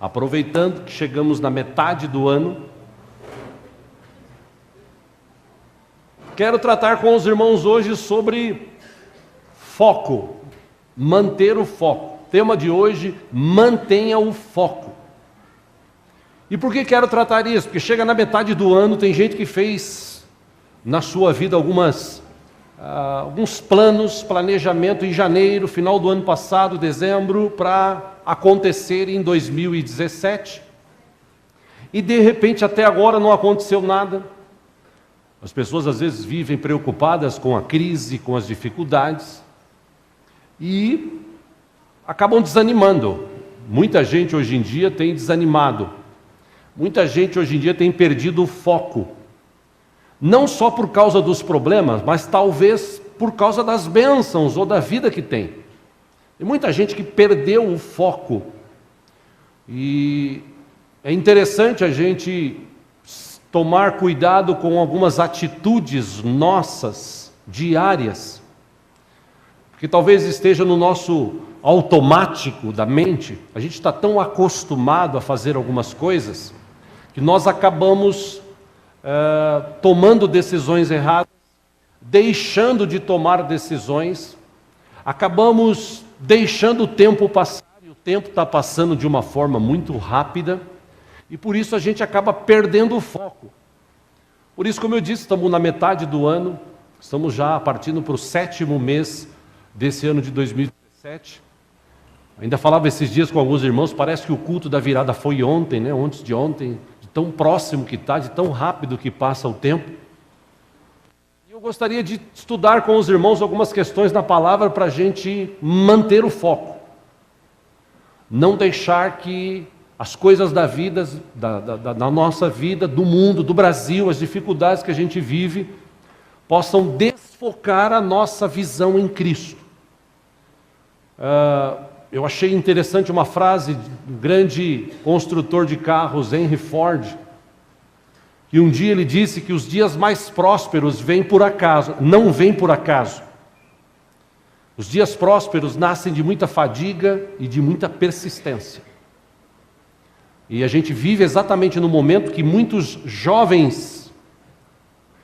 Aproveitando que chegamos na metade do ano, quero tratar com os irmãos hoje sobre foco, manter o foco. Tema de hoje, mantenha o foco. E por que quero tratar isso? Porque chega na metade do ano, tem gente que fez na sua vida alguns planos, planejamento em janeiro, final do ano passado, dezembro, para acontecer em 2017. E de repente até agora não aconteceu nada. As pessoas às vezes vivem preocupadas com a crise, com as dificuldades e acabam desanimando. Muita gente hoje em dia tem desanimado. Muita gente hoje em dia tem perdido o foco. Não só por causa dos problemas, mas talvez por causa das bênçãos ou da vida que tem. Tem muita gente que perdeu o foco. E é interessante a gente tomar cuidado com algumas atitudes nossas, diárias, que talvez esteja no nosso automático da mente. A gente está tão acostumado a fazer algumas coisas, que nós acabamos tomando decisões erradas, deixando de tomar decisões, acabamos deixando o tempo passar, e o tempo está passando de uma forma muito rápida, e por isso a gente acaba perdendo o foco. Por isso, como eu disse, estamos na metade do ano, estamos já partindo para o 7º mês desse ano de 2017. Ainda falava esses dias com alguns irmãos, parece que o culto da virada foi ontem, né? Antes de ontem, de tão próximo que está, de tão rápido que passa o tempo. E eu gostaria de estudar com os irmãos algumas questões na palavra para a gente manter o foco. Não deixar que as coisas da vida, da nossa vida, do mundo, do Brasil, as dificuldades que a gente vive, possam desfocar a nossa visão em Cristo. Eu achei interessante uma frase do grande construtor de carros, Henry Ford, que um dia ele disse que os dias mais prósperos vêm por acaso, não vêm por acaso. Os dias prósperos nascem de muita fadiga e de muita persistência. E a gente vive exatamente no momento que muitos jovens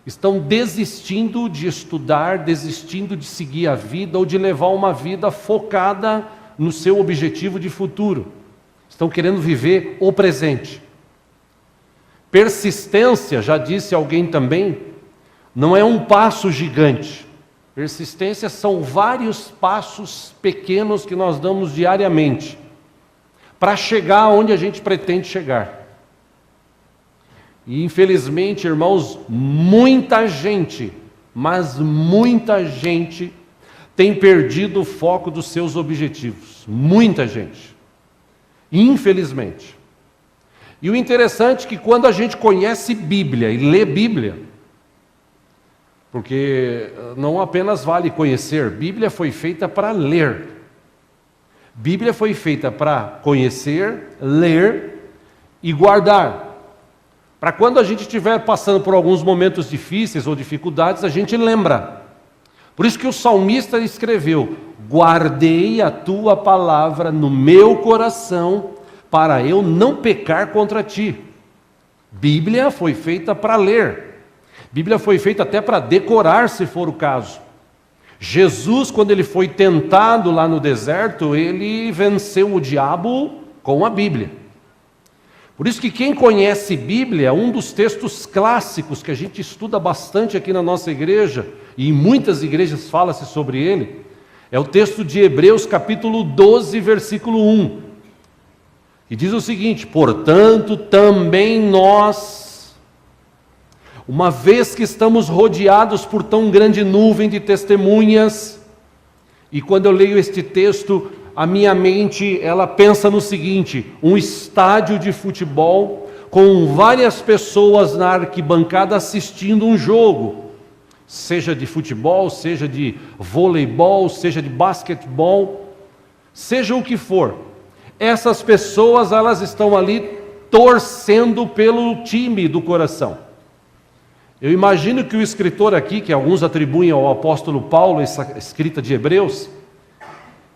estão desistindo de estudar, desistindo de seguir a vida ou de levar uma vida focada no seu objetivo de futuro. Estão querendo viver o presente. Persistência, já disse alguém também, não é um passo gigante. Persistência são vários passos pequenos que nós damos diariamente para chegar onde a gente pretende chegar. E infelizmente, irmãos, muita gente, mas muita gente tem perdido o foco dos seus objetivos. Muita gente. Infelizmente. E o interessante é que quando a gente conhece Bíblia e lê Bíblia, porque não apenas vale conhecer, Bíblia foi feita para ler. Bíblia foi feita para conhecer, ler e guardar. Para quando a gente estiver passando por alguns momentos difíceis ou dificuldades, a gente lembra. Por isso que o salmista escreveu: guardei a tua palavra no meu coração, para eu não pecar contra ti. Bíblia foi feita para ler. Bíblia foi feita até para decorar, se for o caso. Jesus, quando ele foi tentado lá no deserto, ele venceu o diabo com a Bíblia. Por isso que quem conhece Bíblia, um dos textos clássicos que a gente estuda bastante aqui na nossa igreja, e em muitas igrejas fala-se sobre ele, é o texto de Hebreus capítulo 12, versículo 1, que diz o seguinte: portanto, também nós, uma vez que estamos rodeados por tão grande nuvem de testemunhas, e quando eu leio este texto, a minha mente, ela pensa no seguinte: um estádio de futebol, com várias pessoas na arquibancada assistindo um jogo, seja de futebol, seja de voleibol, seja de basquetebol, seja o que for. Essas pessoas, elas estão ali torcendo pelo time do coração. Eu imagino que o escritor aqui, que alguns atribuem ao apóstolo Paulo, essa escrita de Hebreus,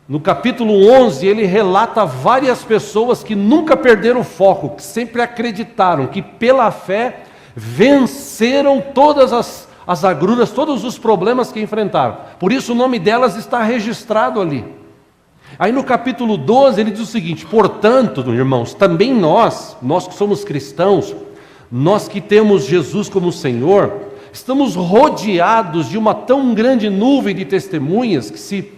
No capítulo 11, ele relata várias pessoas que nunca perderam o foco, que sempre acreditaram, que pela fé venceram todas as agruras, todos os problemas que enfrentaram. Por isso o nome delas está registrado ali. Aí no capítulo 12 ele diz o seguinte: portanto, irmãos, também nós que somos cristãos, nós que temos Jesus como Senhor, estamos rodeados de uma tão grande nuvem de testemunhas que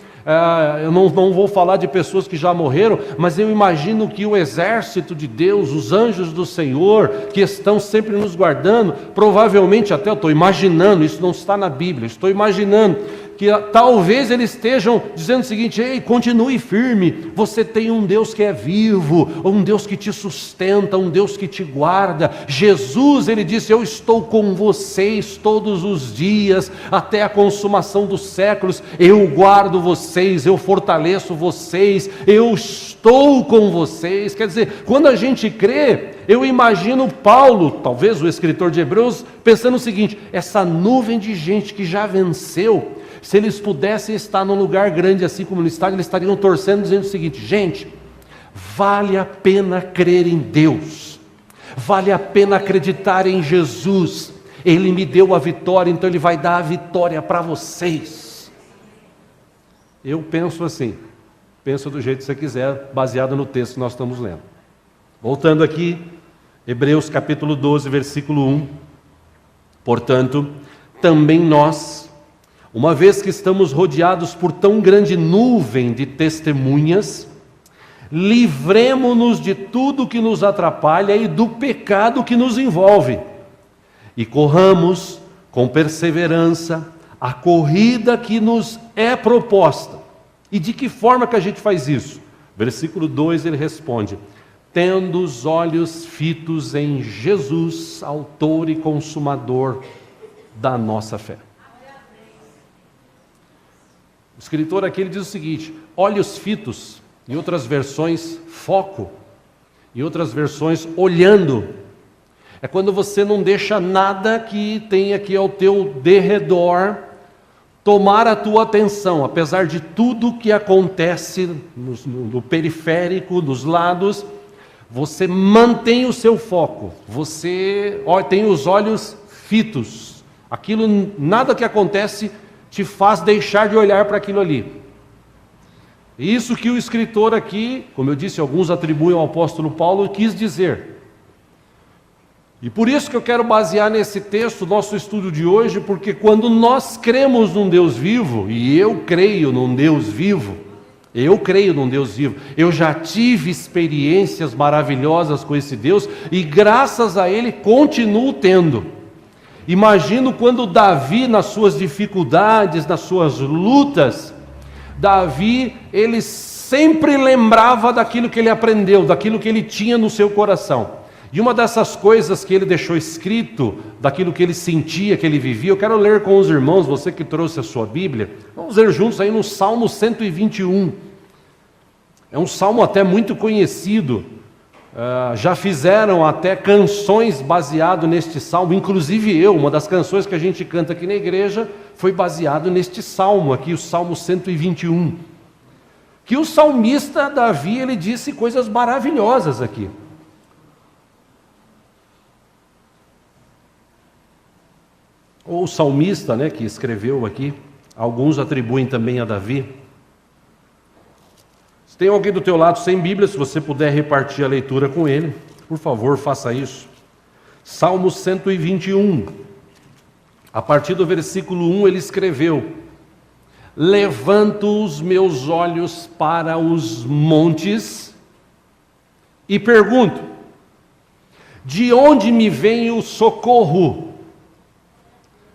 eu não vou falar de pessoas que já morreram, mas eu imagino que o exército de Deus, os anjos do Senhor, que estão sempre nos guardando, provavelmente até eu estou imaginando, isso não está na Bíblia, estou imaginando que talvez eles estejam dizendo o seguinte: ei, continue firme, você tem um Deus que é vivo, um Deus que te sustenta, um Deus que te guarda. Jesus, ele disse: eu estou com vocês todos os dias, até a consumação dos séculos, eu guardo vocês, eu fortaleço vocês, eu estou com vocês. Quer dizer, quando a gente crê, eu imagino Paulo, talvez o escritor de Hebreus, pensando o seguinte: essa nuvem de gente que já venceu, se eles pudessem estar num lugar grande assim como no estádio, eles estariam torcendo, dizendo o seguinte: gente, vale a pena crer em Deus, vale a pena acreditar em Jesus, Ele me deu a vitória, então Ele vai dar a vitória para vocês. Eu penso assim, penso do jeito que você quiser, baseado no texto que nós estamos lendo. Voltando aqui, Hebreus capítulo 12, versículo 1. Portanto, também nós, uma vez que estamos rodeados por tão grande nuvem de testemunhas, livremo-nos de tudo que nos atrapalha e do pecado que nos envolve, e corramos com perseverança a corrida que nos é proposta. E de que forma que a gente faz isso? Versículo 2 ele responde: tendo os olhos fitos em Jesus, autor e consumador da nossa fé. O escritor aqui ele diz o seguinte: olhos fitos, em outras versões foco, em outras versões olhando. É quando você não deixa nada que tem aqui ao teu derredor tomar a tua atenção, apesar de tudo que acontece no periférico, nos lados, você mantém o seu foco, você tem os olhos fitos, aquilo, nada que acontece te faz deixar de olhar para aquilo ali. Isso que o escritor aqui, como eu disse, alguns atribuem ao apóstolo Paulo, quis dizer. E por isso que eu quero basear nesse texto o nosso estudo de hoje, porque quando nós cremos num Deus vivo, e eu creio num Deus vivo, eu já tive experiências maravilhosas com esse Deus, e graças a Ele continuo tendo. Imagino quando Davi, nas suas dificuldades, nas suas lutas, Davi, ele sempre lembrava daquilo que ele aprendeu, daquilo que ele tinha no seu coração. E uma dessas coisas que ele deixou escrito, daquilo que ele sentia, que ele vivia, eu quero ler com os irmãos, você que trouxe a sua Bíblia, vamos ler juntos aí no Salmo 121. É um salmo até muito conhecido. Já fizeram até canções baseado neste salmo, inclusive uma das canções que a gente canta aqui na igreja foi baseado neste salmo aqui, o Salmo 121, que o salmista Davi, ele disse coisas maravilhosas aqui. Ou o salmista, que escreveu aqui, alguns atribuem também a Davi. Tem alguém do teu lado sem Bíblia, se você puder repartir a leitura com ele, por favor, faça isso. Salmo 121, a partir do versículo 1 ele escreveu: levanto os meus olhos para os montes e pergunto, de onde me vem o socorro?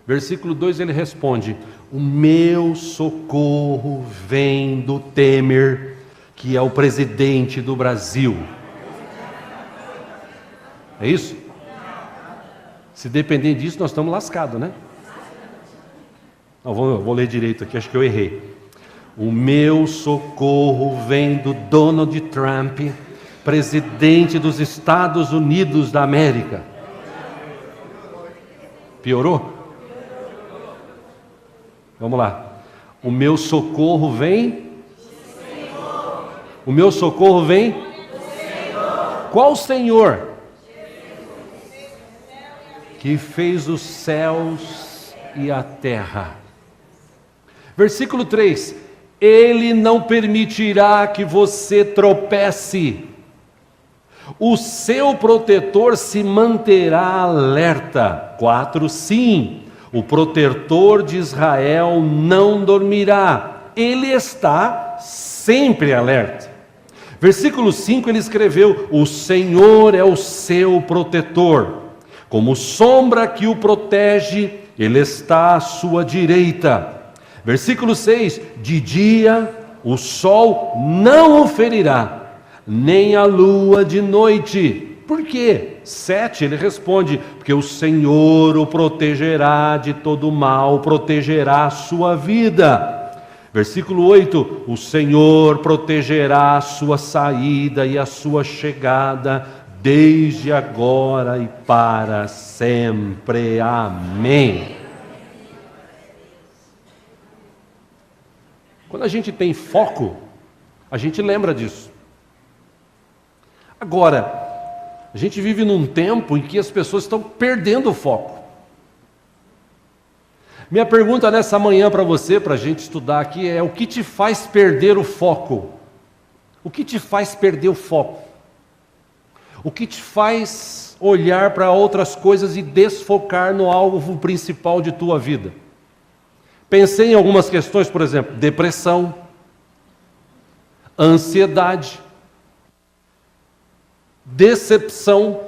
Versículo 2 ele responde: o meu socorro vem do Temer, que é o presidente do Brasil. É isso? Se depender disso, nós estamos lascados, né? Não, vou ler direito aqui, acho que eu errei. O meu socorro vem do Donald Trump, presidente dos Estados Unidos da América. Piorou? Vamos lá. O meu socorro vem O meu socorro vem do Senhor. Qual Senhor? Que fez os céus e a terra. Versículo 3: Ele não permitirá que você tropece. O seu protetor se manterá alerta. 4, sim, o protetor de Israel não dormirá. Ele está sempre alerta. Versículo 5 ele escreveu: o Senhor é o seu protetor. Como sombra que o protege, ele está à sua direita. Versículo 6: de dia o sol não o ferirá, nem a lua de noite. Por quê? 7, ele responde: porque o Senhor o protegerá de todo mal, protegerá a sua vida. Versículo 8: o Senhor protegerá a sua saída e a sua chegada, desde agora e para sempre. Amém. Quando a gente tem foco, a gente lembra disso. Agora, a gente vive num tempo em que as pessoas estão perdendo o foco. Minha pergunta nessa manhã para você, para a gente estudar aqui, é: o que te faz perder o foco? O que te faz perder o foco? O que te faz olhar para outras coisas e desfocar no alvo principal de tua vida? Pensei em algumas questões, por exemplo, depressão, ansiedade, decepção.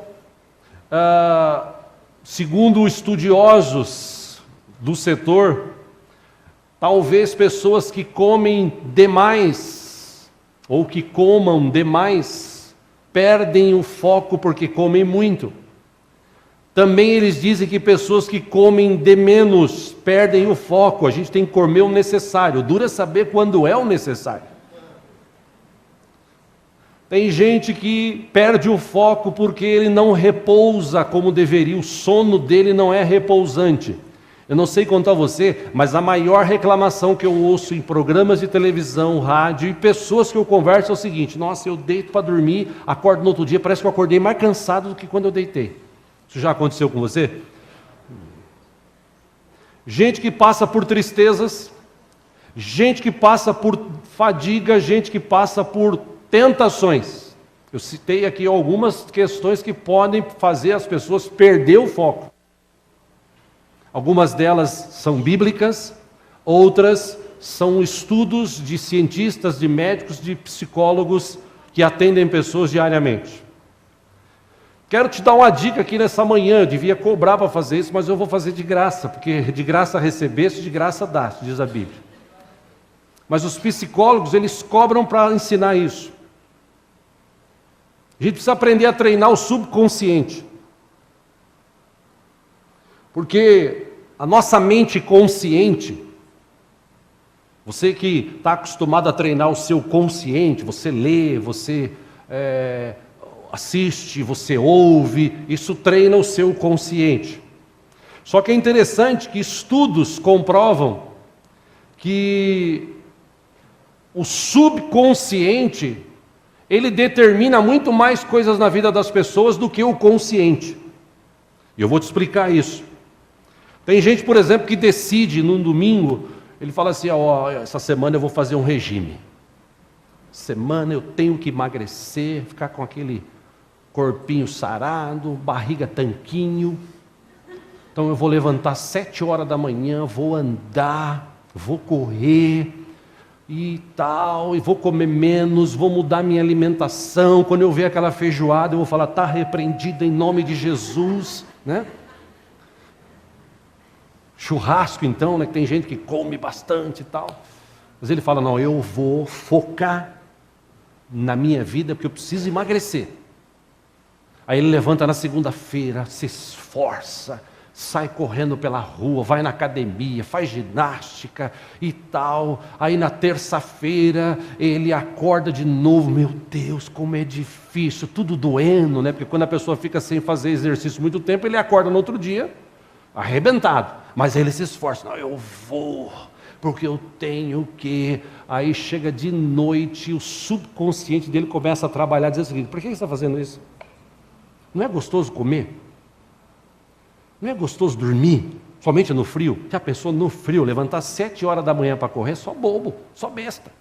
Segundo estudiosos do setor, talvez pessoas que comem demais ou que comam demais perdem o foco porque comem muito. Também eles dizem que pessoas que comem de menos perdem o foco. A gente tem que comer o necessário. Dura é saber quando é o necessário. Tem gente que perde o foco porque ele não repousa como deveria. O sono dele não é repousante. Eu não sei contar a você, mas a maior reclamação que eu ouço em programas de televisão, rádio e pessoas que eu converso é o seguinte: nossa, eu deito para dormir, acordo no outro dia, parece que eu acordei mais cansado do que quando eu deitei. Isso já aconteceu com você? Gente que passa por tristezas, gente que passa por fadiga, gente que passa por tentações. Eu citei aqui algumas questões que podem fazer as pessoas perder o foco. Algumas delas são bíblicas, outras são estudos de cientistas, de médicos, de psicólogos que atendem pessoas diariamente. Quero te dar uma dica aqui nessa manhã. Eu devia cobrar para fazer isso, mas eu vou fazer de graça, porque de graça recebeste, de graça daste, diz a Bíblia. Mas os psicólogos, eles cobram para ensinar isso. A gente precisa aprender a treinar o subconsciente. Porque a nossa mente consciente, você que está acostumado a treinar o seu consciente, você lê, você assiste, você ouve, isso treina o seu consciente. Só que é interessante que estudos comprovam que o subconsciente, ele determina muito mais coisas na vida das pessoas do que o consciente. E eu vou te explicar isso. Tem gente, por exemplo, que decide num domingo, ele fala assim: essa semana eu vou fazer um regime. Semana eu tenho que emagrecer, ficar com aquele corpinho sarado, barriga tanquinho. Então eu vou levantar 7 horas da manhã, vou andar, vou correr e tal, e vou comer menos, vou mudar minha alimentação. Quando eu ver aquela feijoada, eu vou falar: está repreendida em nome de Jesus, né? Churrasco então, né? Que tem gente que come bastante e tal. Mas ele fala: não, eu vou focar na minha vida porque eu preciso emagrecer. Aí ele levanta na segunda-feira, se esforça, sai correndo pela rua, vai na academia, faz ginástica e tal. Aí na terça-feira ele acorda de novo. Meu Deus, como é difícil, tudo doendo, né? Porque quando a pessoa fica sem fazer exercício muito tempo, ele acorda no outro dia arrebentado. Mas ele se esforça: não, eu vou porque eu tenho que... Aí chega de noite, o subconsciente dele começa a trabalhar, dizendo o seguinte: por que você está fazendo isso? Não é gostoso comer? Não é gostoso dormir? Somente no frio? Já pensou no frio, levantar 7 horas da manhã para correr? Só bobo, só besta.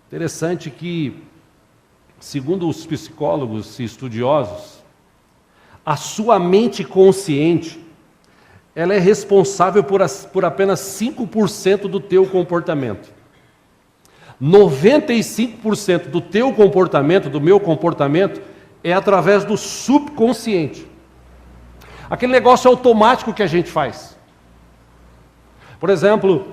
Interessante que, segundo os psicólogos e estudiosos, a sua mente consciente, ela é responsável por apenas 5% do teu comportamento. 95% do teu comportamento, do meu comportamento, é através do subconsciente. Aquele negócio automático que a gente faz. Por exemplo,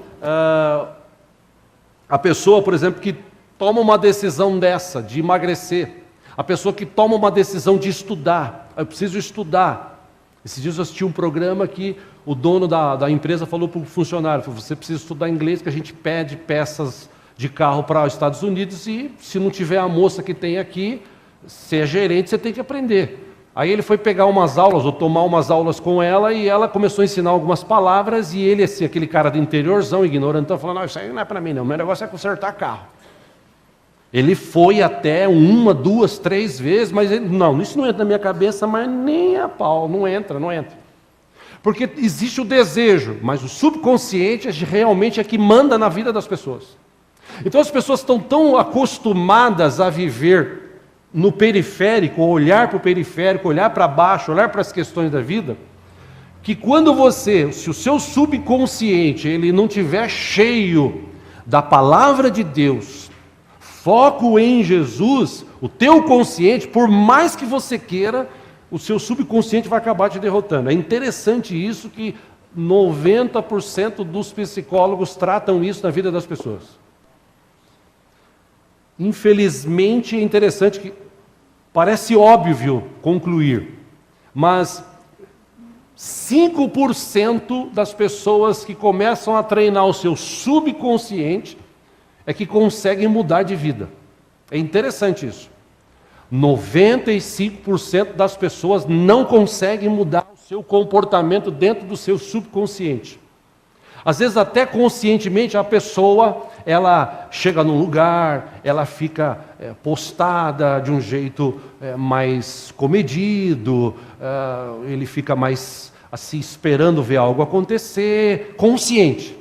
a pessoa, por exemplo, que toma uma decisão dessa, de emagrecer. A pessoa que toma uma decisão de estudar. Eu preciso estudar. Esses dias eu assisti um programa que o dono da empresa falou para o funcionário: você precisa estudar inglês, que a gente pede peças de carro para os Estados Unidos e se não tiver a moça que tem aqui, se é gerente, você tem que aprender. Aí ele foi pegar umas aulas, ou tomar umas aulas com ela, e ela começou a ensinar algumas palavras, e ele, assim, aquele cara do interiorzão, ignorantão, falou: não, isso aí não é para mim não, meu negócio é consertar carro. Ele foi até 1, 2, 3 vezes, mas ele, não, isso não entra na minha cabeça, mas nem a pau, não entra. Porque existe o desejo, mas o subconsciente realmente é que manda na vida das pessoas. Então as pessoas estão tão acostumadas a viver no periférico, olhar para o periférico, olhar para baixo, olhar para as questões da vida, que quando se o seu subconsciente ele não estiver cheio da palavra de Deus, foco em Jesus, o teu consciente, por mais que você queira, o seu subconsciente vai acabar te derrotando. É interessante isso, que 90% dos psicólogos tratam isso na vida das pessoas. Infelizmente, é interessante que parece óbvio concluir, mas 5% das pessoas que começam a treinar o seu subconsciente é que conseguem mudar de vida. É interessante isso. 95% das pessoas não conseguem mudar o seu comportamento dentro do seu subconsciente. Às vezes até conscientemente a pessoa, ela chega num lugar, ela fica postada de um jeito mais comedido, ele fica mais assim esperando ver algo acontecer, consciente.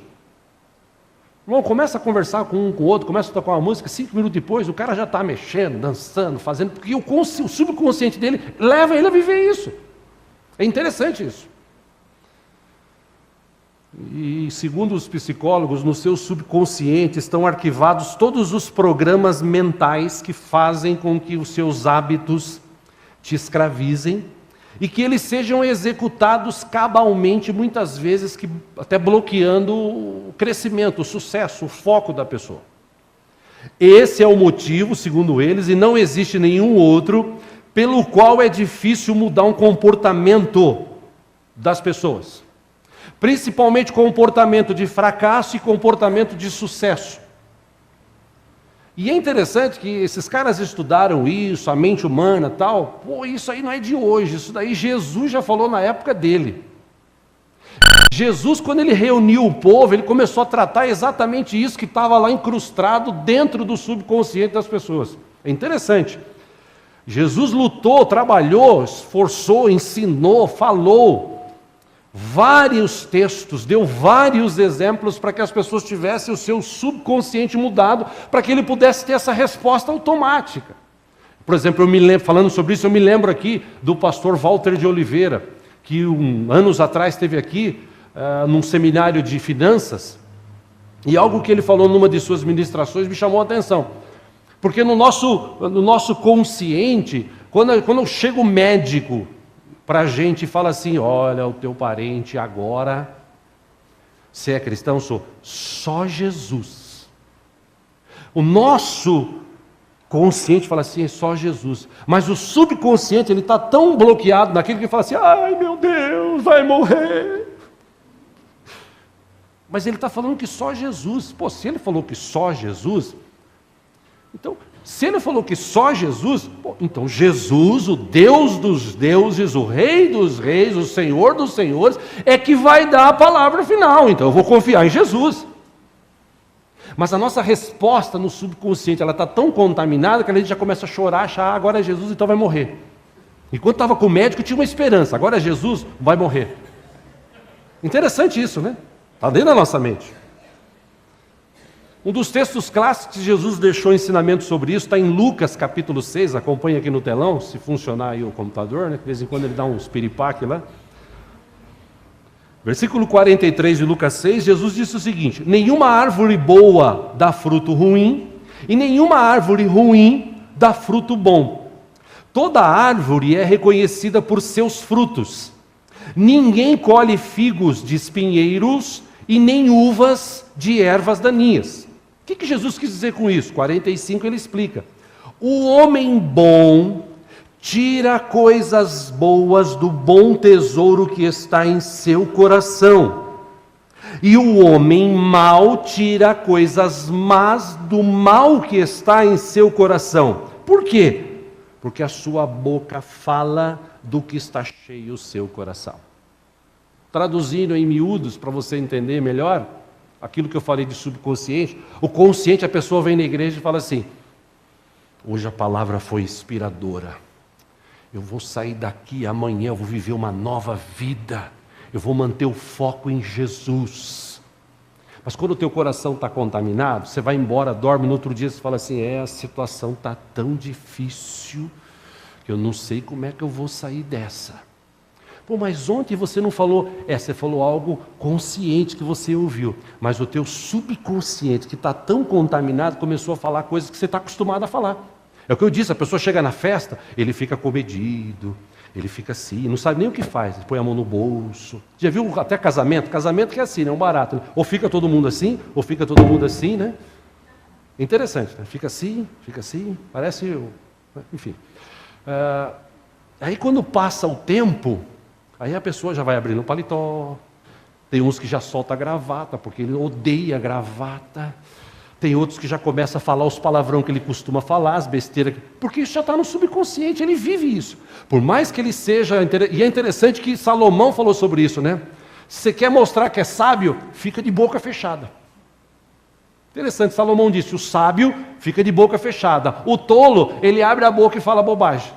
Irmão, começa a conversar com um com o outro, começa a tocar uma música, 5 minutos depois o cara já está mexendo, dançando, fazendo, porque o subconsciente dele leva ele a viver isso. É interessante isso. E segundo os psicólogos, no seu subconsciente estão arquivados todos os programas mentais que fazem com que os seus hábitos te escravizem e que eles sejam executados cabalmente, muitas vezes que até bloqueando o crescimento, o sucesso, o foco da pessoa. Esse é o motivo, segundo eles, e não existe nenhum outro, pelo qual é difícil mudar um comportamento das pessoas. Principalmente comportamento de fracasso e comportamento de sucesso. E é interessante que esses caras estudaram isso, a mente humana e tal. Pô, isso aí não é de hoje, isso daí Jesus já falou na época dele. Jesus, quando ele reuniu o povo, ele começou a tratar exatamente isso que estava lá incrustado dentro do subconsciente das pessoas. É interessante. Jesus lutou, trabalhou, esforçou, ensinou, falou vários textos, deu vários exemplos para que as pessoas tivessem o seu subconsciente mudado, para que ele pudesse ter essa resposta automática. Por exemplo, eu me lembro, falando sobre isso, eu me lembro aqui do pastor Walter de Oliveira, que anos atrás esteve aqui, num seminário de finanças, e algo que ele falou numa de suas ministrações me chamou a atenção. Porque no nosso consciente, quando chega o médico para a gente fala assim: olha, o teu parente agora, você é cristão? Sou. Só Jesus. O nosso consciente fala assim: é só Jesus. Mas o subconsciente, ele está tão bloqueado naquilo que fala assim: ai meu Deus, vai morrer. Mas ele está falando que só Jesus. Pô, se ele falou que só Jesus, então Se ele falou que só Jesus, então Jesus, o Deus dos deuses, o Rei dos reis, o Senhor dos senhores, é que vai dar a palavra final. Então eu vou confiar em Jesus. Mas a nossa resposta no subconsciente, ela está tão contaminada que a gente já começa a chorar, achar, agora é Jesus, então vai morrer. Enquanto estava com o médico, tinha uma esperança, agora é Jesus, vai morrer. Interessante isso, né? Está dentro da nossa mente. Um dos textos clássicos que Jesus deixou ensinamento sobre isso está em Lucas capítulo 6, acompanha aqui no telão, se funcionar aí o computador, né? De vez em quando ele dá uns piripaque lá. Versículo 43 de Lucas 6, Jesus disse o seguinte: nenhuma árvore boa dá fruto ruim, e nenhuma árvore ruim dá fruto bom. Toda árvore é reconhecida por seus frutos. Ninguém colhe figos de espinheiros e nem uvas de ervas daninhas. O que Jesus quis dizer com isso? 45 ele explica. O homem bom tira coisas boas do bom tesouro que está em seu coração. E o homem mau tira coisas más do mal que está em seu coração. Por quê? Porque a sua boca fala do que está cheio o seu coração. Traduzindo em miúdos, para você entender melhor, aquilo que eu falei de subconsciente, o consciente, a pessoa vem na igreja e fala assim: hoje a palavra foi inspiradora, eu vou sair daqui amanhã, eu vou viver uma nova vida, eu vou manter o foco em Jesus. Mas quando o teu coração está contaminado, você vai embora, dorme, no outro dia você fala assim: a situação está tão difícil, que eu não sei como é que eu vou sair dessa. Pô, mas ontem você não falou, você falou algo consciente que você ouviu, mas o teu subconsciente, que está tão contaminado, começou a falar coisas que você está acostumado a falar. É o que eu disse, a pessoa chega na festa, ele fica comedido, ele fica assim, não sabe nem o que faz, põe a mão no bolso. Já viu até casamento? Casamento que é assim, né? Um barato, né? Ou fica todo mundo assim, ou fica todo mundo assim, né? Interessante, né? Fica assim, parece, enfim. Aí quando passa o tempo, aí a pessoa já vai abrindo o paletó, tem uns que já solta a gravata, porque ele odeia a gravata, tem outros que já começam a falar os palavrão que ele costuma falar, as besteiras, porque isso já está no subconsciente, ele vive isso. Por mais que ele seja, e é interessante que Salomão falou sobre isso, né? Se você quer mostrar que é sábio, fica de boca fechada. Interessante, Salomão disse, o sábio fica de boca fechada, o tolo, ele abre a boca e fala bobagem.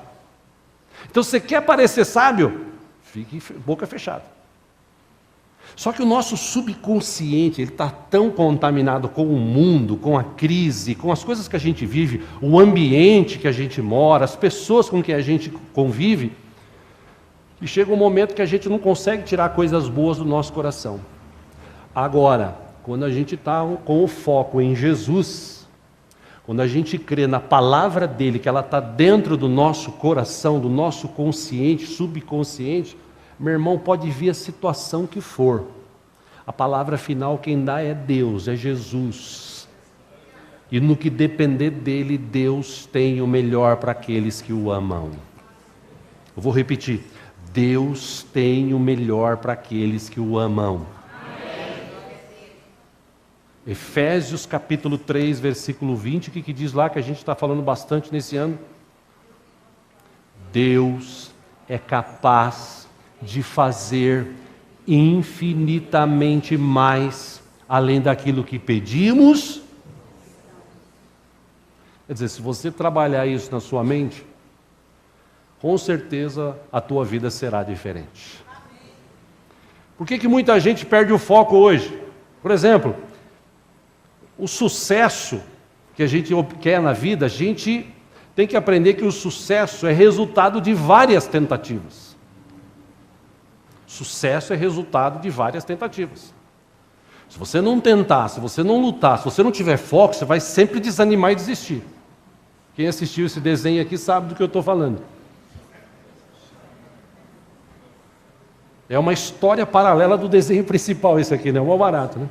Então, se você quer parecer sábio, fique boca fechada. Só que o nosso subconsciente, ele está tão contaminado com o mundo, com a crise, com as coisas que a gente vive, o ambiente que a gente mora, as pessoas com quem a gente convive, que chega um momento que a gente não consegue tirar coisas boas do nosso coração. Agora, quando a gente está com o foco em Jesus, quando a gente crê na palavra dele, que ela está dentro do nosso coração, do nosso consciente, subconsciente, meu irmão, pode vir a situação que for, a palavra final quem dá é Deus, é Jesus. E no que depender dele, Deus tem o melhor para aqueles que o amam. Eu vou repetir, Deus tem o melhor para aqueles que o amam. Efésios capítulo 3, versículo 20, o que diz lá, que a gente está falando bastante nesse ano? Deus é capaz de fazer infinitamente mais, além daquilo que pedimos. Quer dizer, se você trabalhar isso na sua mente, com certeza a tua vida será diferente. Por que muita gente perde o foco hoje? Por exemplo, o sucesso que a gente quer na vida, a gente tem que aprender que o sucesso é resultado de várias tentativas. Sucesso é resultado de várias tentativas. Se você não tentar, se você não lutar, se você não tiver foco, você vai sempre desanimar e desistir. Quem assistiu esse desenho aqui sabe do que eu estou falando. É uma história paralela do desenho principal esse aqui, né? É um barato, né?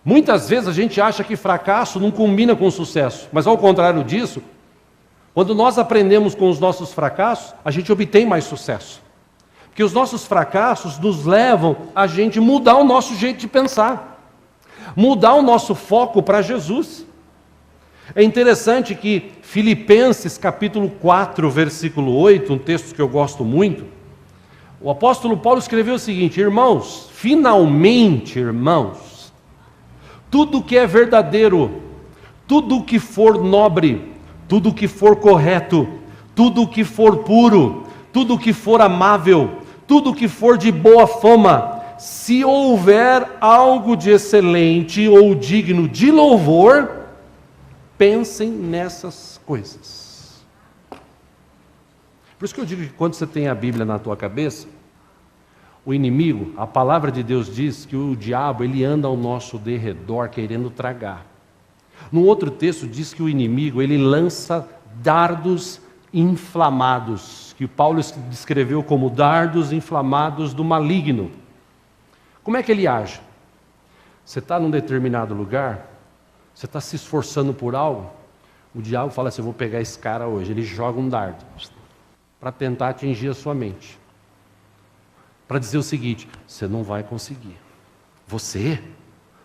Muitas vezes a gente acha que fracasso não combina com sucesso, mas ao contrário disso, quando nós aprendemos com os nossos fracassos, a gente obtém mais sucesso. Porque os nossos fracassos nos levam a gente mudar o nosso jeito de pensar, mudar o nosso foco para Jesus. É interessante que Filipenses capítulo 4, versículo 8, um texto que eu gosto muito, o apóstolo Paulo escreveu o seguinte: irmãos, finalmente, irmãos, tudo que é verdadeiro, tudo que for nobre, tudo que for correto, tudo que for puro, tudo que for amável, tudo que for de boa fama, se houver algo de excelente ou digno de louvor, pensem nessas coisas. Por isso que eu digo que quando você tem a Bíblia na tua cabeça, o inimigo, a palavra de Deus diz que o diabo, ele anda ao nosso derredor querendo tragar. No outro texto diz que o inimigo, ele lança dardos inflamados, que Paulo descreveu como dardos inflamados do maligno. Como é que ele age? Você está num determinado lugar, você está se esforçando por algo, o diabo fala assim: eu vou pegar esse cara hoje. Ele joga um dardo para tentar atingir a sua mente, para dizer o seguinte: você não vai conseguir. Você?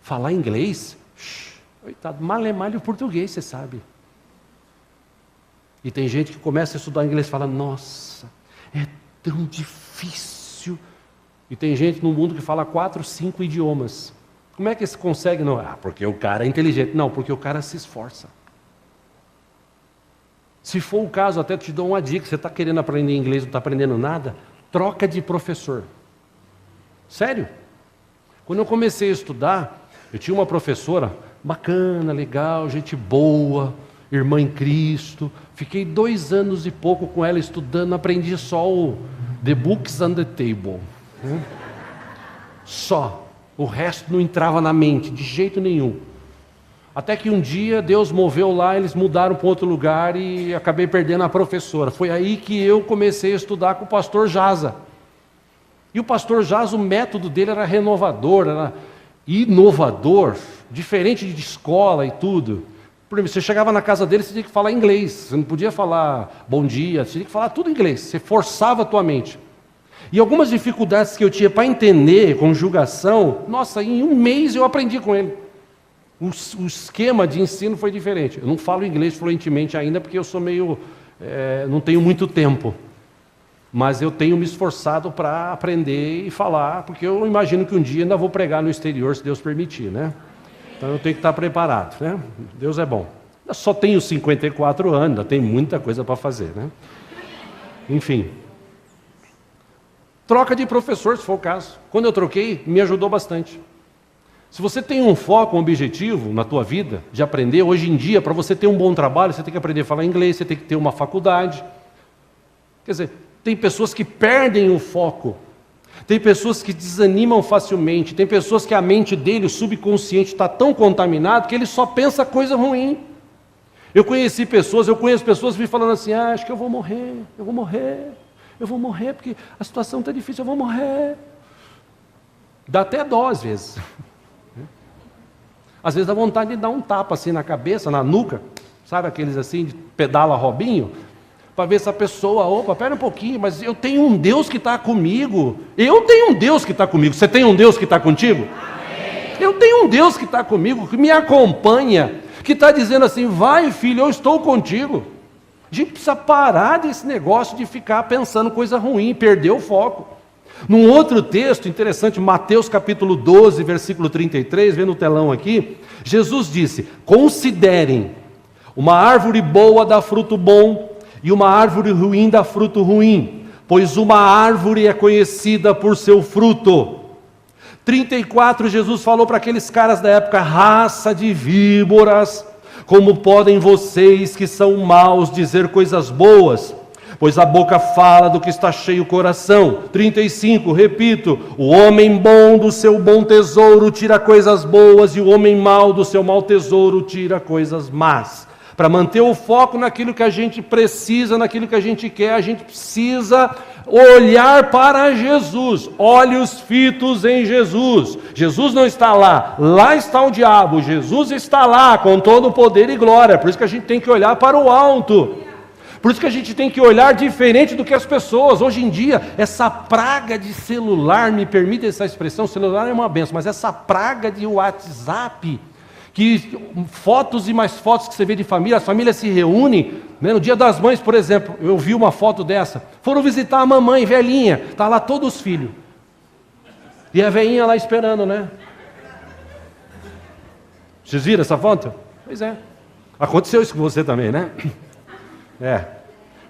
Falar inglês? Coitado, malemalho português, você sabe. E tem gente que começa a estudar inglês e fala: nossa, é tão difícil. E tem gente no mundo que fala 4, 5 idiomas. Como é que se consegue? Não, porque o cara é inteligente. Não, porque o cara se esforça. Se for o caso, até te dou uma dica: você está querendo aprender inglês, não está aprendendo nada, troca de professor. Sério. Quando eu comecei a estudar, eu tinha uma professora bacana, legal, gente boa, irmã em Cristo. Fiquei 2 anos e pouco com ela estudando, aprendi só o The Books on the Table. Só. O resto não entrava na mente, de jeito nenhum. Até que um dia Deus moveu lá, eles mudaram para outro lugar e acabei perdendo a professora. Foi aí que eu comecei a estudar com o pastor Jaza. E o pastor Jaza, o método dele era renovador, era inovador, diferente de escola e tudo. Por exemplo, você chegava na casa dele, você tinha que falar inglês. Você não podia falar bom dia, você tinha que falar tudo em inglês. Você forçava a tua mente. E algumas dificuldades que eu tinha para entender, conjugação, nossa, em 1 mês eu aprendi com ele. O esquema de ensino foi diferente. Eu não falo inglês fluentemente ainda, porque eu sou meio... não tenho muito tempo. Mas eu tenho me esforçado para aprender e falar, porque eu imagino que um dia ainda vou pregar no exterior, se Deus permitir, né? Então eu tenho que estar preparado, né? Deus é bom. Eu só tenho 54 anos, ainda tem muita coisa para fazer, né? Enfim... Troca de professor, se for o caso. Quando eu troquei, me ajudou bastante. Se você tem um foco, um objetivo na tua vida, de aprender, hoje em dia, para você ter um bom trabalho, você tem que aprender a falar inglês, você tem que ter uma faculdade. Quer dizer, tem pessoas que perdem o foco, tem pessoas que desanimam facilmente, tem pessoas que a mente dele, o subconsciente, está tão contaminado que ele só pensa coisa ruim. Eu conheço pessoas me falando assim: acho que eu vou morrer, porque a situação está difícil, eu vou morrer. Dá até dó às vezes. Às vezes dá vontade de dar um tapa assim na cabeça, na nuca, sabe aqueles assim, de pedala Robinho, para ver se a pessoa, opa, pera um pouquinho, mas eu tenho um Deus que está comigo. Eu tenho um Deus que está comigo. Você tem um Deus que está contigo? Amém. Eu tenho um Deus que está comigo, que me acompanha, que está dizendo assim: vai filho, eu estou contigo. A gente precisa parar desse negócio de ficar pensando coisa ruim, perder o foco. Num outro texto interessante, Mateus capítulo 12, versículo 33, vê no telão aqui, Jesus disse: considerem, uma árvore boa dá fruto bom, e uma árvore ruim dá fruto ruim, pois uma árvore é conhecida por seu fruto. 34, Jesus falou para aqueles caras da época: raça de víboras, como podem vocês que são maus dizer coisas boas? Pois a boca fala do que está cheio o coração. 35, repito: o homem bom do seu bom tesouro tira coisas boas, e o homem mau do seu mau tesouro tira coisas más. Para manter o foco naquilo que a gente precisa, naquilo que a gente quer, a gente precisa olhar para Jesus, olhos fitos em Jesus. Jesus não está lá, lá está o diabo. Jesus está lá com todo o poder e glória. Por isso que a gente tem que olhar para o alto. Por isso que a gente tem que olhar diferente do que as pessoas. Hoje em dia, essa praga de celular, me permite essa expressão, celular é uma benção, mas essa praga de WhatsApp, que fotos e mais fotos que você vê de família, as famílias se reúnem, né? No Dia das Mães, por exemplo, eu vi uma foto dessa, foram visitar a mamãe velhinha, está lá todos os filhos, e a velhinha lá esperando, né? Vocês viram essa foto? Pois é, aconteceu isso com você também, né?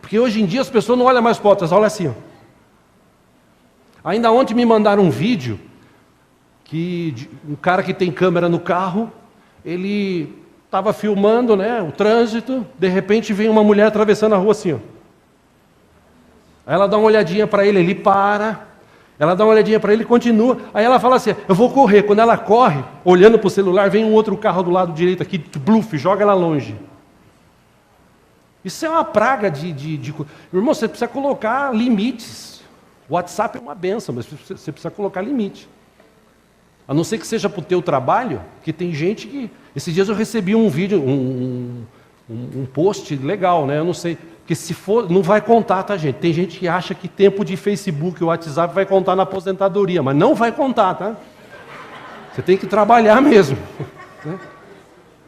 Porque hoje em dia as pessoas não olham mais fotos, olham assim, ó. Ainda ontem me mandaram um vídeo, que um cara que tem câmera no carro, ele estava filmando, né, o trânsito, de repente vem uma mulher atravessando a rua assim, ó. Aí ela dá uma olhadinha para ele para, ela dá uma olhadinha para ele e continua, aí ela fala assim, eu vou correr. Quando ela corre, olhando para o celular, vem um outro carro do lado direito aqui, bluf, joga ela longe. Isso é uma praga Irmão, você precisa colocar limites. O WhatsApp é uma benção, mas você precisa colocar limite. A não ser que seja para o teu trabalho, que tem gente que... Esses dias eu recebi um vídeo, um post legal, né? Eu não sei, porque se for, não vai contar, tá, gente? Tem gente que acha que tempo de Facebook e WhatsApp vai contar na aposentadoria, mas não vai contar, tá? Você tem que trabalhar mesmo. Né?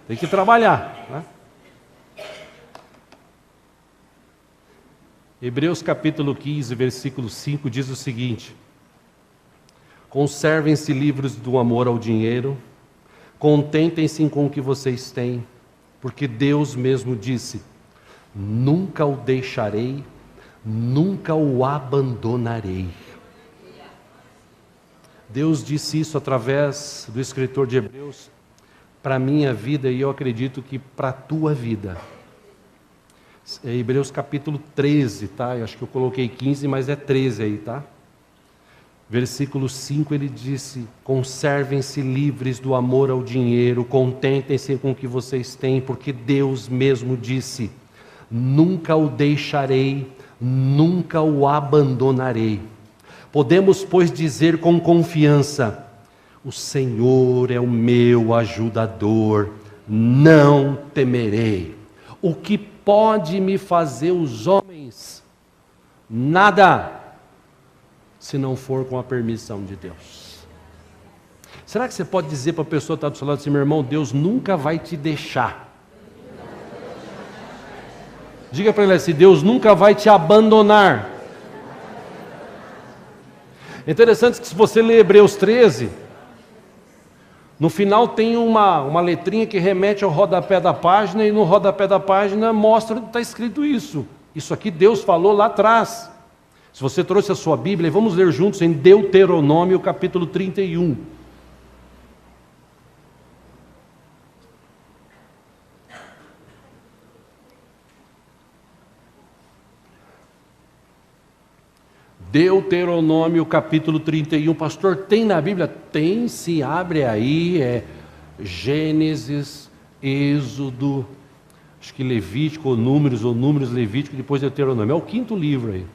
Tem que trabalhar. Né? Hebreus capítulo 15, versículo 5 diz o seguinte: conservem-se livres do amor ao dinheiro, contentem-se com o que vocês têm, porque Deus mesmo disse, nunca o deixarei, nunca o abandonarei. Deus disse isso através do escritor de Hebreus para a minha vida, e eu acredito que para a tua vida. É Hebreus capítulo 13, tá? Eu acho que eu coloquei 15, mas é 13 aí, tá? Versículo 5 ele disse, conservem-se livres do amor ao dinheiro, contentem-se com o que vocês têm, porque Deus mesmo disse, nunca o deixarei, nunca o abandonarei. Podemos, pois, dizer com confiança, o Senhor é o meu ajudador, não temerei. O que pode me fazer os homens? Nada, se não for com a permissão de Deus. Será que você pode dizer para a pessoa que está do seu lado assim, meu irmão, Deus nunca vai te deixar. Diga para ele assim, Deus nunca vai te abandonar. É interessante que se você ler Hebreus 13, no final tem uma letrinha que remete ao rodapé da página, e no rodapé da página mostra que está escrito isso. Isso aqui Deus falou lá atrás. Se você trouxe a sua Bíblia, vamos ler juntos em Deuteronômio capítulo 31. Deuteronômio capítulo 31. Pastor, tem na Bíblia? Tem, se abre aí, Gênesis, Êxodo, acho que Levítico, ou Números Levítico, depois Deuteronômio. É o 5º livro aí.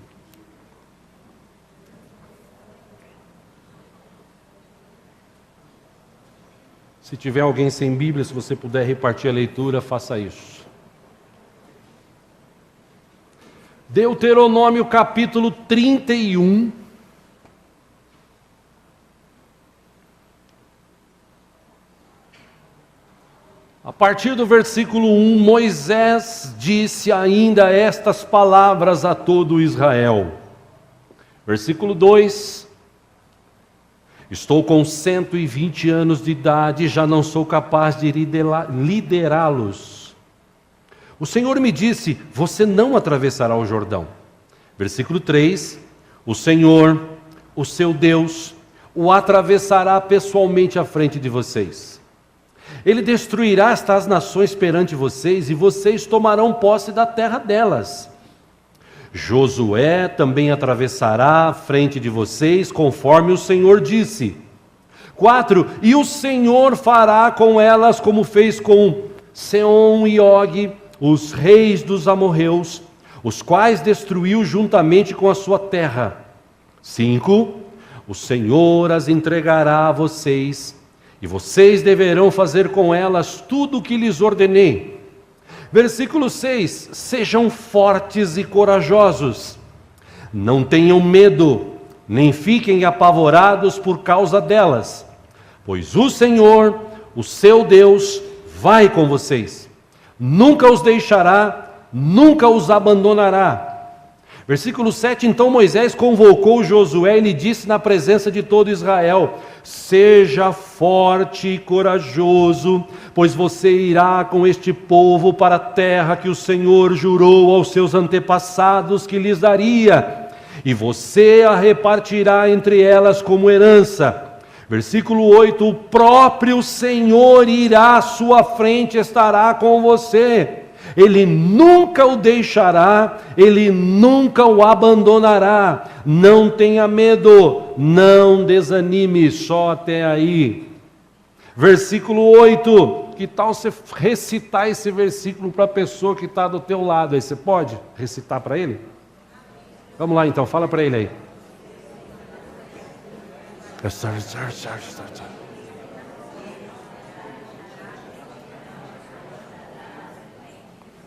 Se tiver alguém sem Bíblia, se você puder repartir a leitura, faça isso. Deuteronômio capítulo 31. A partir do versículo 1, Moisés disse ainda estas palavras a todo Israel. Versículo 2. Estou com 120 anos de idade e já não sou capaz de liderá-los. O Senhor me disse, você não atravessará o Jordão. Versículo 3, o Senhor, o seu Deus, o atravessará pessoalmente à frente de vocês. Ele destruirá estas nações perante vocês e vocês tomarão posse da terra delas. Josué também atravessará à frente de vocês, conforme o Senhor disse. 4, e o Senhor fará com elas como fez com Seom e Og, os reis dos amorreus, os quais destruiu juntamente com a sua terra. 5, o Senhor as entregará a vocês, e vocês deverão fazer com elas tudo o que lhes ordenei. Versículo 6, sejam fortes e corajosos, não tenham medo, nem fiquem apavorados por causa delas, pois o Senhor, o seu Deus, vai com vocês, nunca os deixará, nunca os abandonará. Versículo 7, então Moisés convocou Josué e lhe disse na presença de todo Israel: seja forte e corajoso, pois você irá com este povo para a terra que o Senhor jurou aos seus antepassados que lhes daria, e você a repartirá entre elas como herança. Versículo 8, o próprio Senhor irá à sua frente, estará com você. Ele nunca o deixará, Ele nunca o abandonará. Não tenha medo, não desanime, só até aí. Versículo 8, que tal você recitar esse versículo para a pessoa que está do teu lado aí? Você pode recitar para ele? Vamos lá então, fala para ele aí.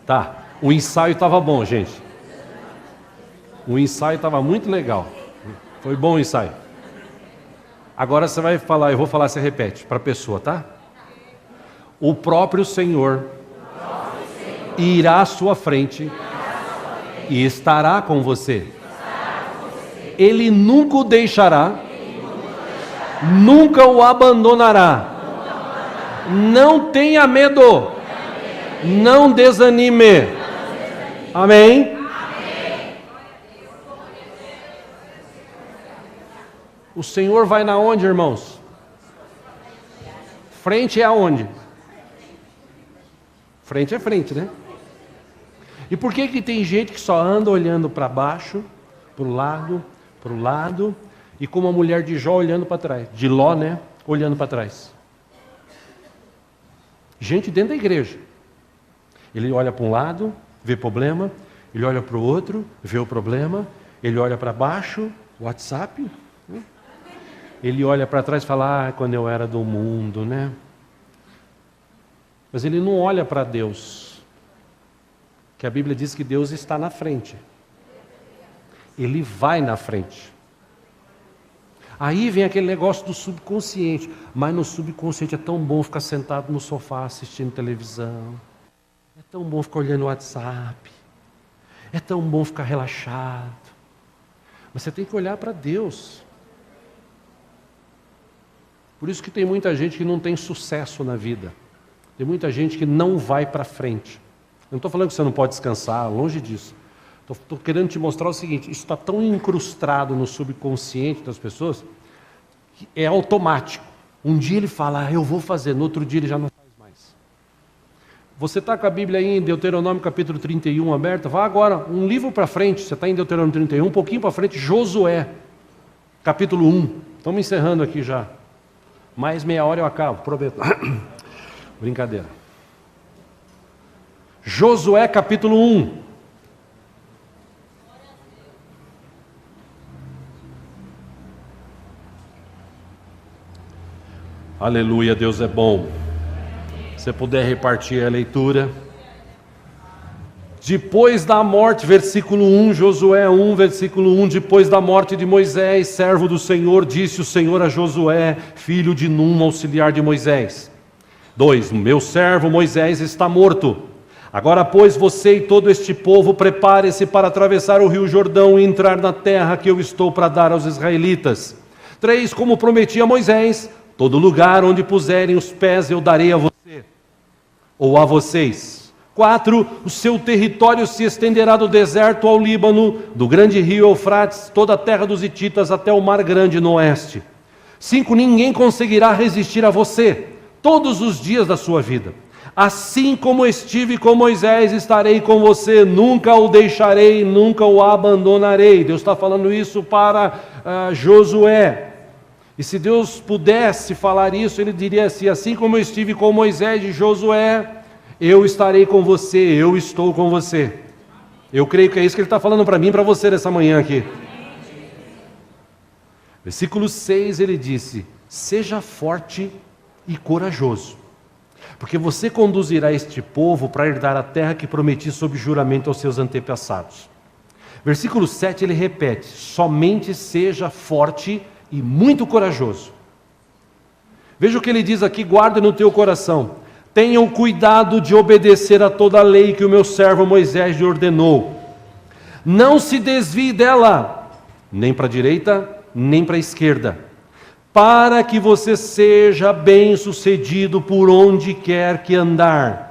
Tá, o ensaio estava bom, gente. O ensaio estava muito legal. Foi bom o ensaio. Agora você vai falar, eu vou falar, você repete para a pessoa, tá? O próprio Senhor irá à sua frente e estará com você. Ele nunca o deixará, nunca o abandonará. Não tenha medo, não desanime. Amém? O Senhor vai na onde, irmãos? Frente é aonde? Frente é frente, né? E por que tem gente que só anda olhando para baixo, para o lado, e como a mulher de Jó olhando para trás, de Ló, né? Olhando para trás. Gente dentro da igreja. Ele olha para um lado, vê problema, ele olha para o outro, vê o problema, ele olha para baixo, WhatsApp, ele olha para trás e fala, quando eu era do mundo, né? Mas ele não olha para Deus, que a Bíblia diz que Deus está na frente. Ele vai na frente. Aí vem aquele negócio do subconsciente, mas no subconsciente é tão bom ficar sentado no sofá assistindo televisão, é tão bom ficar olhando o WhatsApp, é tão bom ficar relaxado, mas você tem que olhar para Deus. Por isso que tem muita gente que não tem sucesso na vida, tem muita gente que não vai para frente. Eu não estou falando que você não pode descansar, longe disso. Estou querendo te mostrar o seguinte, isso está tão incrustado no subconsciente das pessoas, que é automático. Um dia ele fala, eu vou fazer, no outro dia ele já não faz mais. Você está com a Bíblia aí em Deuteronômio capítulo 31 aberta? Vá agora, um livro para frente, você está em Deuteronômio 31, um pouquinho para frente, Josué, capítulo 1. Estamos encerrando aqui já. Mais meia hora eu acabo, prometo. Brincadeira. Josué capítulo 1. Aleluia, Deus é bom. Se puder repartir a leitura. Depois da morte, versículo 1, Josué 1, versículo 1, depois da morte de Moisés, servo do Senhor, disse o Senhor a Josué, filho de Num, auxiliar de Moisés. 2, meu servo Moisés está morto. Agora, pois, você e todo este povo, prepare-se para atravessar o rio Jordão e entrar na terra que eu estou para dar aos israelitas. 3, como prometi a Moisés, todo lugar onde puserem os pés eu darei a você, ou a vocês. 4, o seu território se estenderá do deserto ao Líbano, do grande rio Eufrates, toda a terra dos hititas até o mar grande no oeste. 5, ninguém conseguirá resistir a você todos os dias da sua vida. Assim como estive com Moisés, estarei com você, nunca o deixarei, nunca o abandonarei. Deus está falando isso para Josué. E se Deus pudesse falar isso, Ele diria assim como eu estive com Moisés e Josué, eu estarei com você, eu estou com você. Eu creio que é isso que Ele está falando para mim e para você nessa manhã aqui. Versículo 6, Ele disse, seja forte e corajoso, porque você conduzirá este povo para herdar a terra que prometi sob juramento aos seus antepassados. Versículo 7, Ele repete, somente seja forte e muito corajoso. Veja o que ele diz aqui, guarda no teu coração, tenham cuidado de obedecer a toda a lei que o meu servo Moisés lhe ordenou. Não se desvie dela, nem para a direita, nem para a esquerda, para que você seja bem-sucedido por onde quer que andar.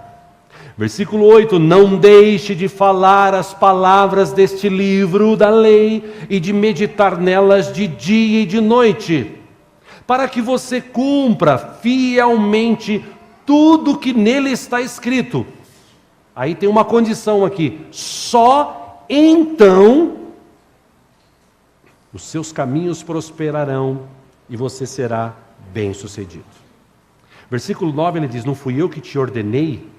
Versículo 8, não deixe de falar as palavras deste livro da lei e de meditar nelas de dia e de noite, para que você cumpra fielmente tudo que nele está escrito. Aí tem uma condição aqui, só então os seus caminhos prosperarão e você será bem-sucedido. Versículo 9 ele diz, não fui eu que te ordenei?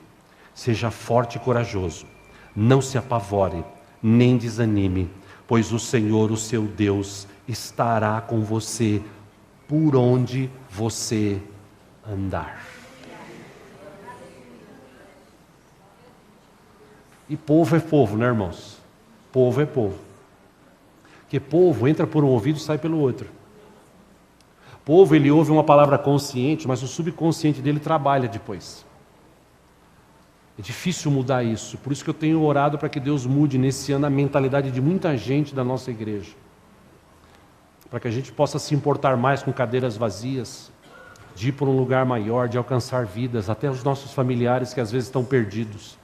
Seja forte e corajoso, não se apavore, nem desanime, pois o Senhor, o seu Deus, estará com você por onde você andar. E povo é povo, né, irmãos? Povo é povo. Porque povo entra por um ouvido e sai pelo outro. Povo, ele ouve uma palavra consciente, mas o subconsciente dele trabalha depois. É difícil mudar isso, por isso que eu tenho orado para que Deus mude nesse ano a mentalidade de muita gente da nossa igreja. Para que a gente possa se importar mais com cadeiras vazias, de ir para um lugar maior, de alcançar vidas, até os nossos familiares que às vezes estão perdidos.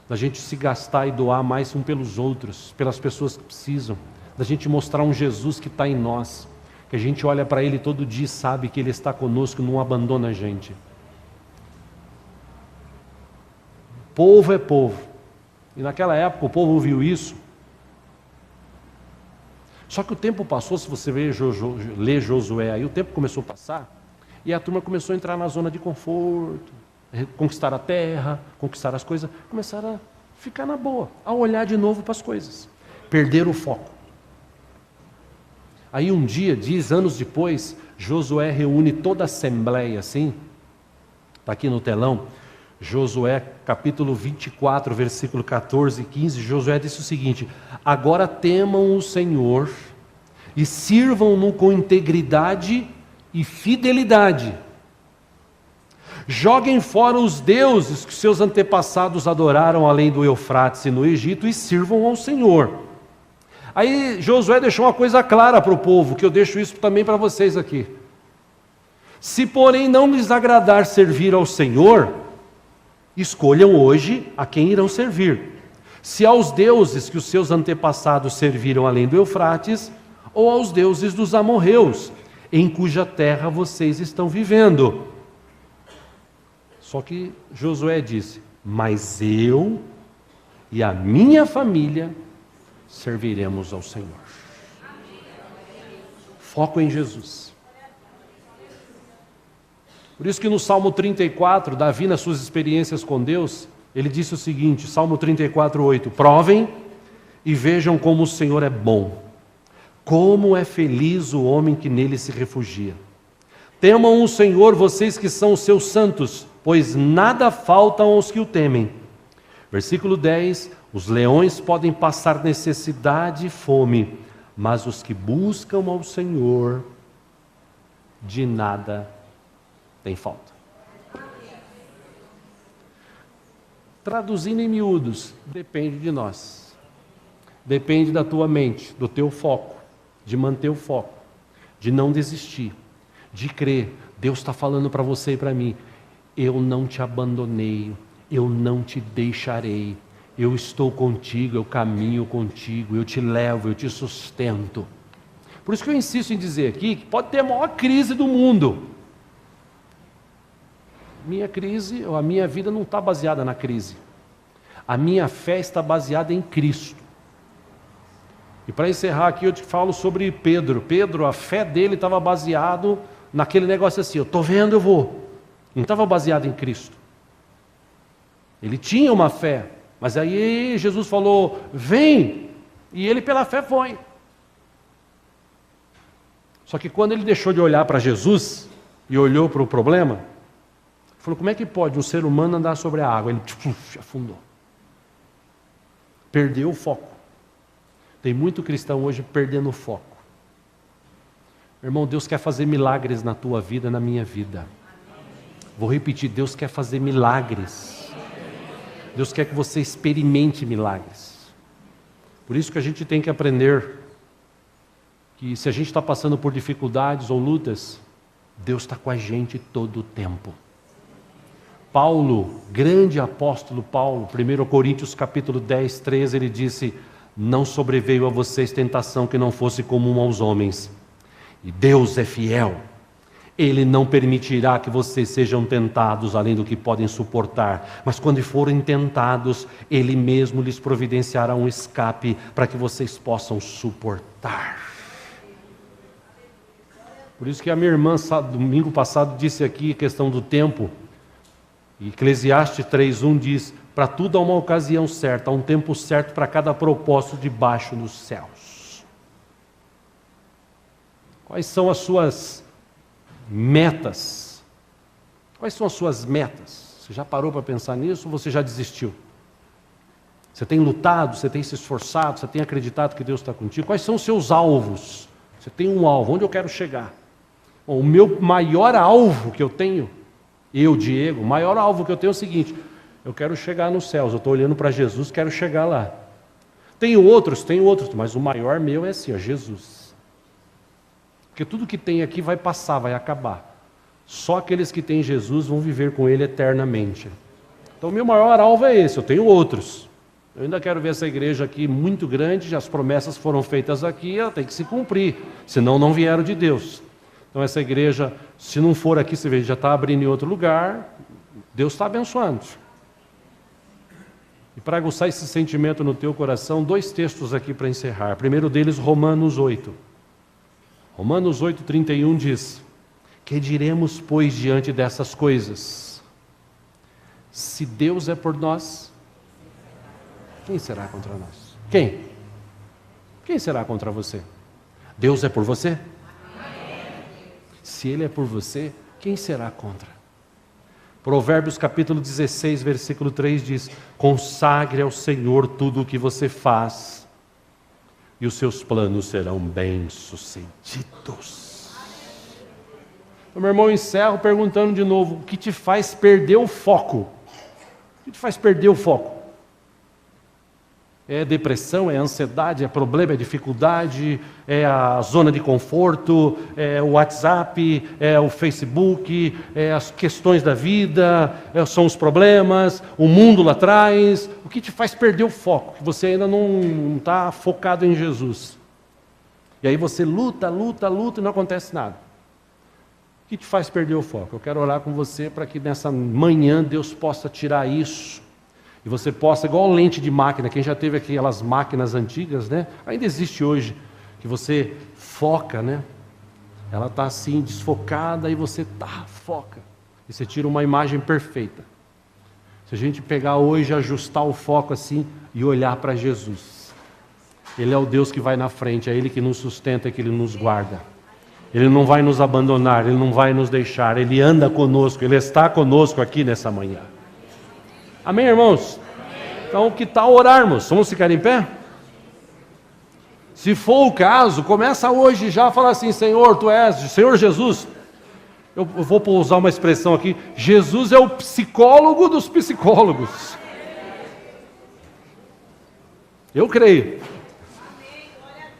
Da gente se gastar e doar mais um pelos outros, pelas pessoas que precisam. Da gente mostrar um Jesus que está em nós, que a gente olha para Ele todo dia e sabe que Ele está conosco, não abandona a gente. Povo é povo. E naquela época o povo ouviu isso. Só que o tempo passou, se você ler Josué aí, o tempo começou a passar, e a turma começou a entrar na zona de conforto, conquistar a terra, conquistar as coisas, começaram a ficar na boa, a olhar de novo para as coisas, perderam o foco. Aí um dia, anos depois, Josué reúne toda a assembleia, assim, está aqui no telão, Josué capítulo 24, versículo 14 e 15, Josué disse o seguinte, agora temam o Senhor e sirvam-no com integridade e fidelidade. Joguem fora os deuses que seus antepassados adoraram além do Eufrates e no Egito e sirvam ao Senhor. Aí Josué deixou uma coisa clara para o povo, que eu deixo isso também para vocês aqui. Se porém não lhes agradar servir ao Senhor, escolham hoje a quem irão servir. Se aos deuses que os seus antepassados serviram além do Eufrates, ou aos deuses dos amorreus, em cuja terra vocês estão vivendo. Só que Josué disse, mas eu e a minha família serviremos ao Senhor. Foco em Jesus. Por isso que no Salmo 34, Davi, nas suas experiências com Deus, ele disse o seguinte, Salmo 34, 8, provem e vejam como o Senhor é bom, como é feliz o homem que nele se refugia. Temam o Senhor, vocês que são os seus santos, pois nada faltam aos que o temem. Versículo 10, os leões podem passar necessidade e fome, mas os que buscam ao Senhor, de nada tem falta. Traduzindo em miúdos, depende de nós. Depende da tua mente, do teu foco, de manter o foco, de não desistir, de crer. Deus está falando para você e para mim, eu não te abandonei, eu não te deixarei, eu estou contigo, eu caminho contigo, eu te levo, eu te sustento. Por isso que eu insisto em dizer aqui, que pode ter a maior crise do mundo. Minha crise, ou a minha vida não está baseada na crise. A minha fé está baseada em Cristo. E para encerrar aqui eu te falo sobre Pedro. Pedro, a fé dele estava baseado naquele negócio assim, eu estou vendo, eu vou. Não estava baseado em Cristo. Ele tinha uma fé, mas aí Jesus falou, vem, e ele pela fé foi. Só que quando ele deixou de olhar para Jesus e olhou para o problema, falou, como é que pode um ser humano andar sobre a água? Ele afundou. Perdeu o foco. Tem muito cristão hoje perdendo o foco. Irmão, Deus quer fazer milagres na tua vida, na minha vida. Vou repetir, Deus quer fazer milagres. Deus quer que você experimente milagres. Por isso que a gente tem que aprender que se a gente está passando por dificuldades ou lutas, Deus está com a gente todo o tempo. Paulo, grande apóstolo Paulo, 1 Coríntios capítulo 10, 13, ele disse: não sobreveio a vocês tentação que não fosse comum aos homens. E Deus é fiel. Ele não permitirá que vocês sejam tentados além do que podem suportar. Mas quando forem tentados, Ele mesmo lhes providenciará um escape para que vocês possam suportar. Por isso que a minha irmã, domingo passado, disse aqui a questão do tempo. E Eclesiastes 3:1 diz: para tudo há uma ocasião certa, há um tempo certo para cada propósito debaixo dos céus. Quais são as suas metas? Quais são as suas metas? Você já parou para pensar nisso ou você já desistiu? Você tem lutado, você tem se esforçado, você tem acreditado que Deus está contigo? Quais são os seus alvos? Você tem um alvo, onde eu quero chegar? Bom, o meu maior alvo que eu tenho, Diego, o maior alvo que eu tenho é o seguinte: eu quero chegar nos céus, eu estou olhando para Jesus, quero chegar lá. Tenho outros, mas o maior meu é assim, Jesus. Porque tudo que tem aqui vai passar, vai acabar. Só aqueles que têm Jesus vão viver com Ele eternamente. Então o meu maior alvo é esse, eu tenho outros. Eu ainda quero ver essa igreja aqui muito grande, as promessas foram feitas aqui, ela tem que se cumprir, senão não vieram de Deus. Então essa igreja, se não for aqui, você vê, já está abrindo em outro lugar, Deus está abençoando. E para aguçar esse sentimento no teu coração, 2 textos aqui para encerrar. Primeiro deles, Romanos 8. Romanos 8:31 diz: que diremos, pois, diante dessas coisas? Se Deus é por nós, quem será contra nós? Quem? Quem será contra você? Deus é por você? Se Ele é por você, quem será contra? Provérbios capítulo 16, versículo 3 diz: consagre ao Senhor tudo o que você faz, e os seus planos serão bem-sucedidos. Então, meu irmão, eu encerro perguntando de novo: o que te faz perder o foco? O que te faz perder o foco? É depressão, é ansiedade, é problema, é dificuldade, é a zona de conforto, é o WhatsApp, é o Facebook, é as questões da vida, são os problemas, o mundo lá atrás. O que te faz perder o foco? Que você ainda não está focado em Jesus. E aí você luta e não acontece nada. O que te faz perder o foco? Eu quero orar com você para que nessa manhã Deus possa tirar isso. E você possa, igual lente de máquina, quem já teve aquelas máquinas antigas, né? Ainda existe hoje, que você foca, né? Ela está assim, desfocada, e você foca. E você tira uma imagem perfeita. Se a gente pegar hoje, ajustar o foco assim, e olhar para Jesus. Ele é o Deus que vai na frente, é Ele que nos sustenta, é que Ele nos guarda. Ele não vai nos abandonar, Ele não vai nos deixar, Ele anda conosco, Ele está conosco aqui nessa manhã. Amém, irmãos? Então, que tal orarmos? Vamos ficar em pé? Se for o caso, começa hoje já a falar assim: Senhor, Tu és, Senhor Jesus. Eu vou usar uma expressão aqui: Jesus é o psicólogo dos psicólogos. Eu creio.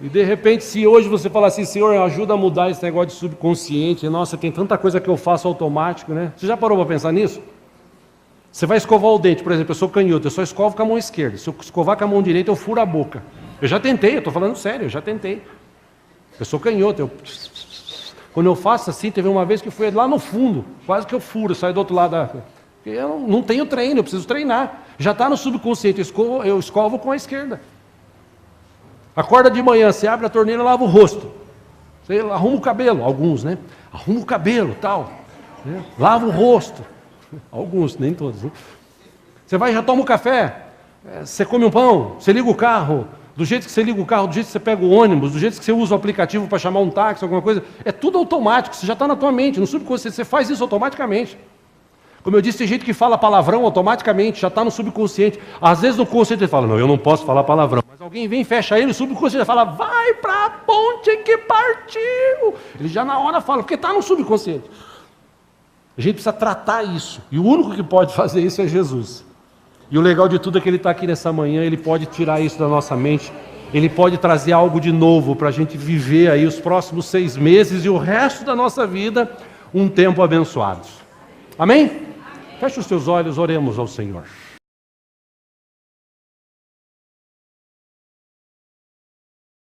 E de repente, se hoje você falar assim: Senhor, ajuda a mudar esse negócio de subconsciente. Nossa, tem tanta coisa que eu faço automático, né? Você já parou para pensar nisso? Você vai escovar o dente, por exemplo, eu sou canhoto, eu só escovo com a mão esquerda. Se eu escovar com a mão direita, eu furo a boca. Eu já tentei, eu estou falando sério, eu já tentei. Eu sou canhoto, quando eu faço assim, teve uma vez que foi lá no fundo, quase que eu furo, saio do outro lado da... Eu não tenho treino, eu preciso treinar. Já está no subconsciente, eu escovo com a esquerda. Acorda de manhã, você abre a torneira e lava o rosto. Você arruma o cabelo, alguns, né? Arruma o cabelo, tal. Né? Lava o rosto. Alguns, nem todos. Né? Você vai e já toma um café, você come um pão, você liga o carro, do jeito que você liga o carro, do jeito que você pega o ônibus, do jeito que você usa o aplicativo para chamar um táxi, alguma coisa, é tudo automático, você já está na tua mente, no subconsciente, você faz isso automaticamente. Como eu disse, tem gente que fala palavrão automaticamente, já está no subconsciente. Às vezes no consciente ele fala: não, eu não posso falar palavrão. Mas alguém vem e fecha ele, o subconsciente fala: vai para a ponte que partiu. Ele já na hora fala, porque está no subconsciente. A gente precisa tratar isso. E o único que pode fazer isso é Jesus. E o legal de tudo é que Ele está aqui nessa manhã, Ele pode tirar isso da nossa mente, Ele pode trazer algo de novo para a gente viver aí os próximos 6 meses e o resto da nossa vida, um tempo abençoados. Amém? Feche os teus olhos, oremos ao Senhor.